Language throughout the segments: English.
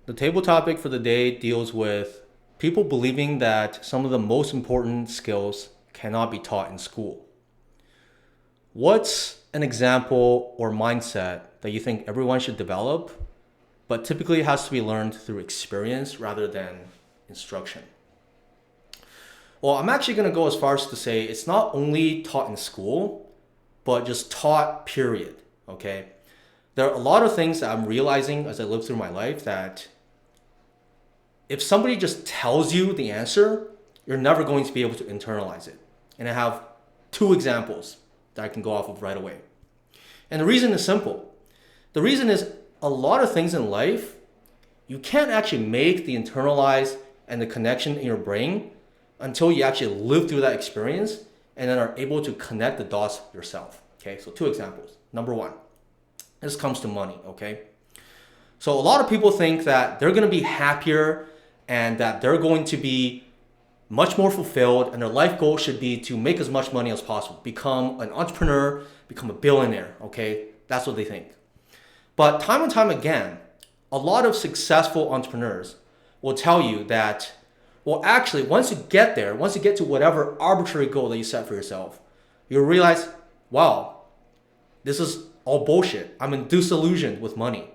The table topic for the day deals with people believing that some of the most important skills cannot be taught in school. What's an example or mindset that you think everyone should develop, but typically has to be learned through experience rather than instruction? Well, I'm actually going to go as far as to say it's not only taught in school, but just taught, period. Okay? There are a lot of things that I'm realizing as I live through my life that if somebody just tells you the answer, you're never going to be able to internalize it. And I have two examples that I can go off of right away. And the reason is simple. The reason is a lot of things in life, you can't actually make the internalize and the connection in your brain until you actually live through that experience and then are able to connect the dots yourself. Okay, so two examples. Number one, this comes to money, okay? So a lot of people think that they're gonna be happier and that they're going to be much more fulfilled and their life goal should be to make as much money as possible, become an entrepreneur, become a billionaire, okay? That's what they think. But time and time again, a lot of successful entrepreneurs will tell you that, well, actually, once you get there, once you get to whatever arbitrary goal that you set for yourself, you'll realize, wow, this is all bullshit. I'm disillusioned with money.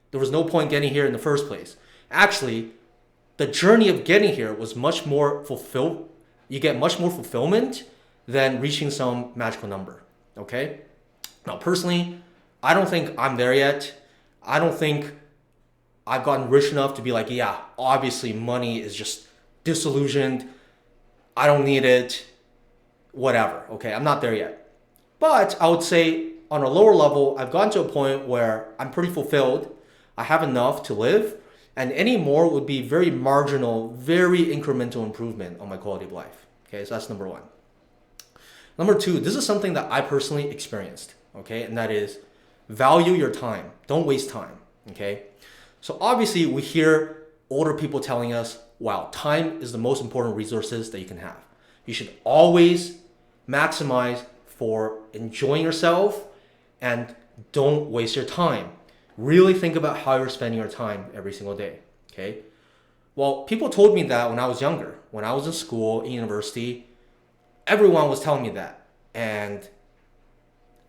There was no point getting here in the first place. Actually, the journey of getting here was much more fulfilled. You get much more fulfillment than reaching some magical number, okay? Now, personally, I don't think I'm there yet. I don't think I've gotten rich enough to be like, yeah, obviously money is just disillusioned. I don't need it, whatever, okay? I'm not there yet. But I would say on a lower level, I've gotten to a point where I'm pretty fulfilled. I have enough to live, and any more would be very marginal, very incremental improvement on my quality of life. Okay, so that's number one. Number two, this is something that I personally experienced, okay, and that is value your time. Don't waste time, okay? So obviously we hear older people telling us, wow, time is the most important resources that you can have. You should always maximize for enjoying yourself and don't waste your time. Really think about how you're spending your time every single day, okay? Well, people told me that when I was younger. When I was in school, in university, everyone was telling me that. And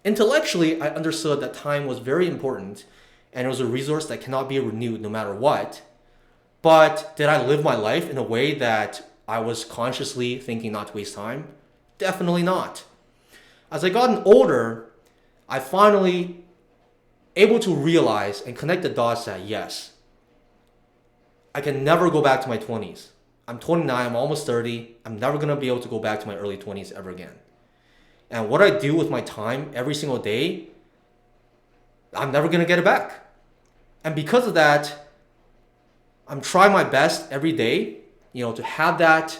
intellectually, I understood that time was very important and it was a resource that cannot be renewed no matter what. But did I live my life in a way that I was consciously thinking not to waste time? Definitely not. As I gotten older, I finally able to realize and connect the dots that yes, I can never go back to my 20s. I'm 29, I'm almost 30. I'm never going to be able to go back to my early 20s ever again. And what I do with my time every single day, I'm never going to get it back. And because of that, I'm trying my best every day, to have that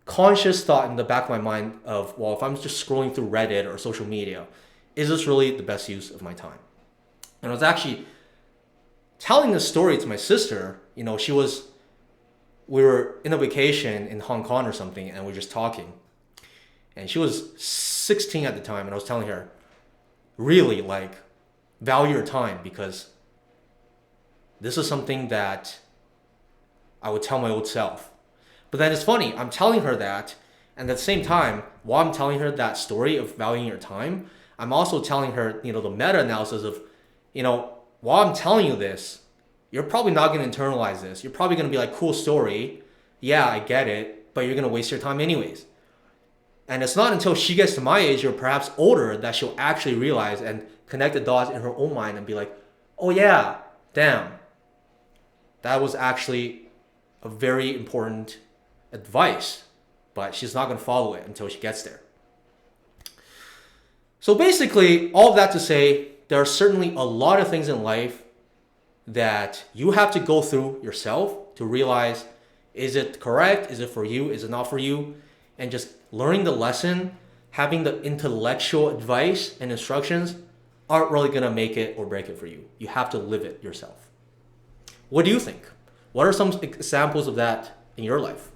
conscious thought in the back of my mind of, well, if I'm just scrolling through Reddit or social media, is this really the best use of my time? And I was actually telling this story to my sister. We were in a vacation in Hong Kong or something, and we were just talking. And she was 16 at the time, and I was telling her, really, value your time, because this is something that I would tell my old self. But then it's funny, I'm telling her that, and at the same time, while I'm telling her that story of valuing your time, I'm also telling her, the meta-analysis of, while I'm telling you this, you're probably not going to internalize this. You're probably going to be like, cool story. Yeah, I get it. But you're going to waste your time anyways. And it's not until she gets to my age or perhaps older that she'll actually realize and connect the dots in her own mind and be like, oh yeah, damn. That was actually a very important advice. But she's not going to follow it until she gets there. So basically, all of that to say, there are certainly a lot of things in life that you have to go through yourself to realize, is it correct? Is it for you? Is it not for you? And just learning the lesson, having the intellectual advice and instructions aren't really going to make it or break it for you. You have to live it yourself. What do you think? What are some examples of that in your life?